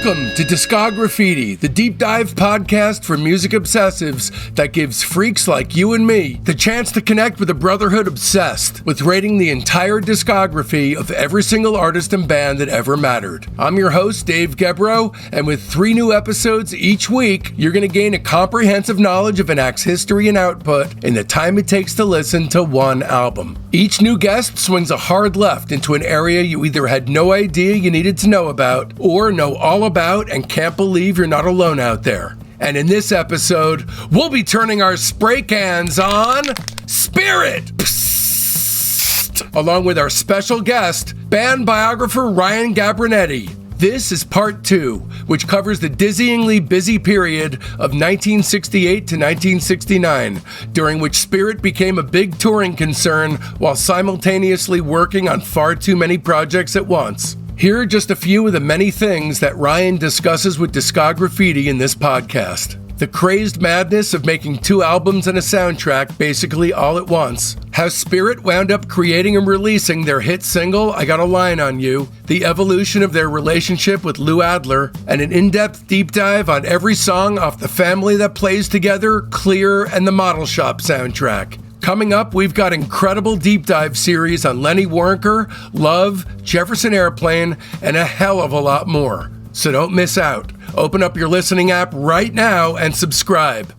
Welcome to Discograffiti, the deep dive podcast for music obsessives that gives freaks like you and me the chance to connect with a brotherhood obsessed with rating the entire discography of every single artist and band that ever mattered. I'm your host, Dave Gebroe, and with 3 new episodes each week, you're going to gain a comprehensive knowledge of an act's history and output in the time it takes to listen to one album. Each new guest swings a hard left into an area you either had no idea you needed to know about or know all about and can't believe you're not alone out there. And in this episode, we'll be turning our spray cans on Spirit, Psst, along with our special guest, band biographer Ryan Gabrinetti. This is part 2, which covers the dizzyingly busy period of 1968 to 1969, during which Spirit became a big touring concern while simultaneously working on far too many projects at once. Here are just a few of the many things that Ryan discusses with Discograffiti in this podcast. The crazed madness of making 2 albums and a soundtrack basically all at once. How Spirit wound up creating and releasing their hit single, I Got a Line on You. The evolution of their relationship with Lou Adler. And an in-depth deep dive on every song off The Family That Plays Together, Clear, and the Model Shop soundtrack. Coming up, we've got incredible deep dive series on Lenny Waronker, Love, Jefferson Airplane, and a hell of a lot more. So don't miss out. Open up your listening app right now and subscribe.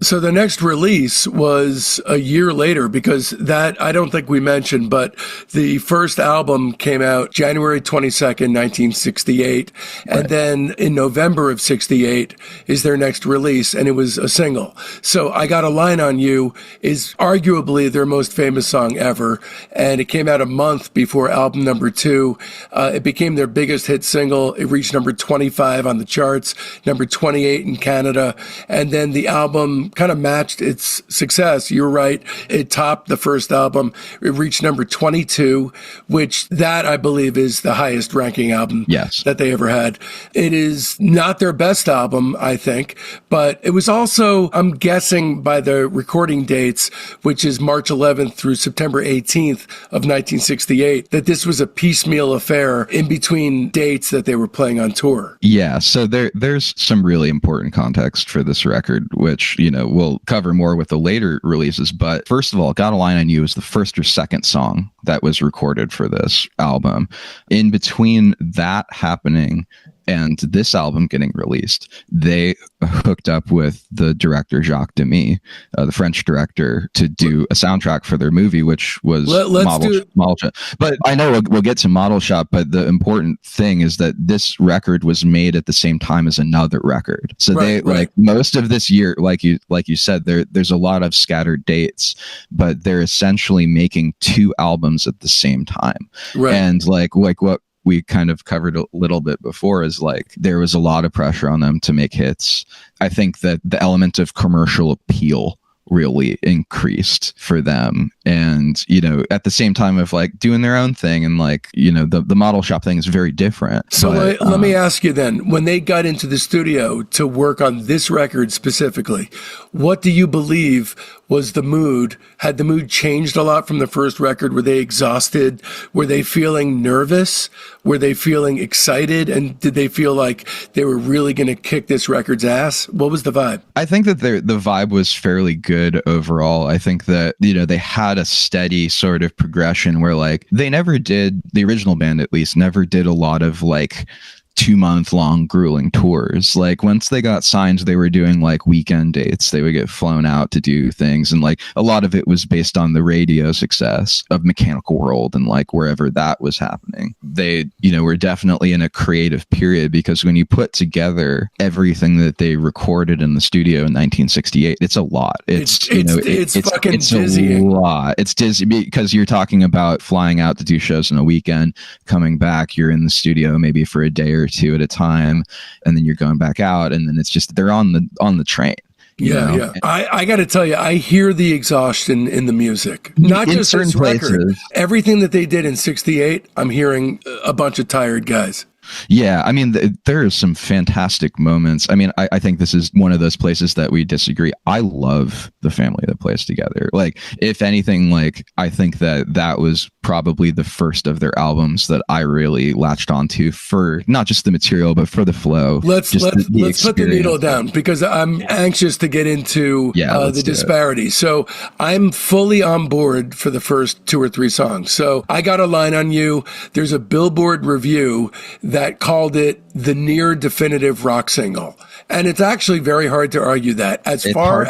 So the next release was a year later, because that, I don't think we mentioned, but the first album came out January 22nd, 1968. And then in November of 68 is their next release, and it was a single. So I Got a Line on You is arguably their most famous song ever. And it came out a month before album number 2. It became their biggest hit single. It reached number 25 on the charts, number 28 in Canada. And then the album kind of matched its success. You're right. It topped the first album. It reached number 22, which that I believe is the highest ranking album that they ever had. It is not their best album, I think, but it was also, I'm guessing by the recording dates, which is March 11th through September 18th of 1968, that this was a piecemeal affair in between dates that they were playing on tour. Yeah. So there's some really important context for this record, which, we'll cover more with the later releases. But first of all, Got a Line on You is the first or second song that was recorded for this album. In between that happening and this album getting released, they hooked up with the director Jacques Demy, the French director, to do a soundtrack for their movie, which was Model Shop. But I know we'll get to Model Shop, but the important thing is that this record was made at the same time as another record. So like most of this year, like you said, there's a lot of scattered dates, but they're essentially making 2 albums at the same time. Right. And like what we kind of covered a little bit before is like there was a lot of pressure on them to make hits. I think that the element of commercial appeal really increased for them, and at the same time of like doing their own thing, and like the Model Shop thing is very different. So let me ask you then, when they got into the studio to work on this record specifically, what do you believe was the mood? Had the mood changed a lot from the first record? Were they exhausted? Were they feeling nervous? Were they feeling excited? And did they feel like they were really going to kick this record's ass? What was the vibe? I think that the vibe was fairly good overall. I think that, they had a steady sort of progression where like they never did, the original band at least, never did a lot of like 2-month-long grueling tours. Like once they got signed, they were doing like weekend dates. They would get flown out to do things, and like a lot of it was based on the radio success of Mechanical World and like wherever that was happening. They were definitely in a creative period, because when you put together everything that they recorded in the studio in 1968, it's a lot. It's fucking dizzying. A lot. It's dizzy because you're talking about flying out to do shows in a weekend, coming back, you're in the studio maybe for a day or 2 at a time, and then you're going back out, and then it's just they're on the train. Yeah. I got to tell you, I hear the exhaustion in the music. Not just this record. Everything that they did in 68, I'm hearing a bunch of tired guys. Yeah, I mean, there are some fantastic moments. I mean, I think this is one of those places that we disagree. I love the family that plays together. Like, if anything, like, I think that was probably the first of their albums that I really latched onto for not just the material, but for the flow. Let's put the needle down, because I'm anxious to get into the disparity. So I'm fully on board for the first 2 or 3 songs. So I Got a Line on You. There's a Billboard review that called it the near definitive rock single. And it's actually very hard to argue that. As far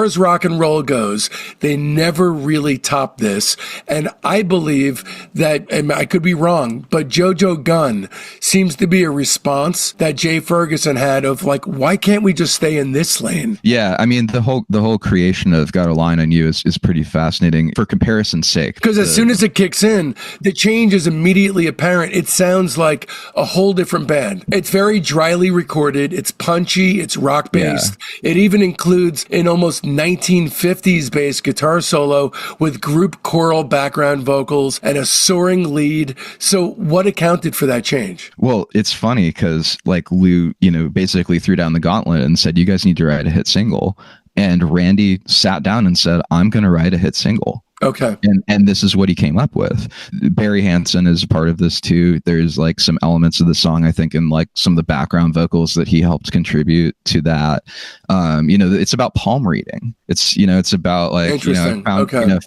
as rock and roll goes, they never really topped this. And I believe that, and I could be wrong, but Jojo Gunn seems to be a response that Jay Ferguson had of like, why can't we just stay in this lane? Yeah, I mean, the whole creation of Got a Line on You is pretty fascinating for comparison's sake. Because as soon as it kicks in, the change is immediately apparent. It sounds like a whole different band. It's very dryly recorded. It's punchy. It's rock based. Yeah. It even includes an almost 1950s bass guitar solo with group choral background vocals and a soaring lead. So what accounted for that change? Well, it's funny because like Lou, basically threw down the gauntlet and said, you guys need to write a hit single. And Randy sat down and said, I'm going to write a hit single. Okay. And this is what he came up with. Barry Hansen is a part of this too. There's like some elements of the song, I think, in like some of the background vocals that he helped contribute to that. It's about palm reading. It's about like,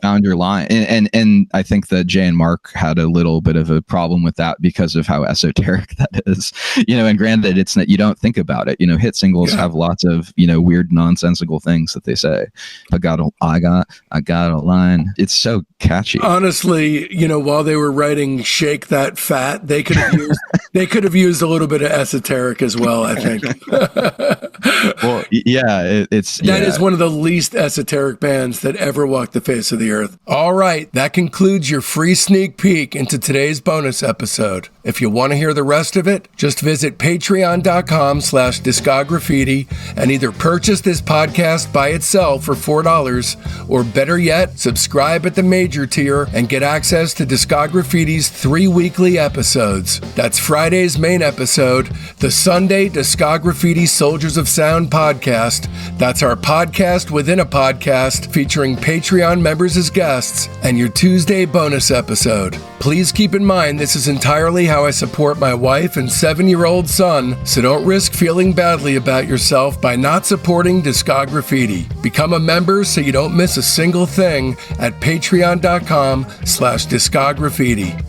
found your line. And I think that Jay and Mark had a little bit of a problem with that because of how esoteric that is, and granted, it's not, you don't think about it, hit singles have lots of, weird nonsensical things that they say. I got a line. It's so catchy. Honestly, while they were writing Shake That Fat, they could have used a little bit of esoteric as well, I think. Well, yeah, that is one of the least esoteric bands that ever walked the face of the earth. All right, that concludes your free sneak peek into today's bonus episode. If you want to hear the rest of it, just visit patreon.com/Discograffiti and either purchase this podcast by itself for $4, or better yet, subscribe at the major tier and get access to Discograffiti's 3 weekly episodes. That's Friday's main episode, the Sunday Discograffiti Soldiers of Sound podcast. That's our podcast within a podcast featuring Patreon members as guests, and your Tuesday bonus episode. Please keep in mind this is entirely how I support my wife and 7-year-old son, so don't risk feeling badly about yourself by not supporting Discograffiti. Become a member so you don't miss a single thing at patreon.com/Discograffiti.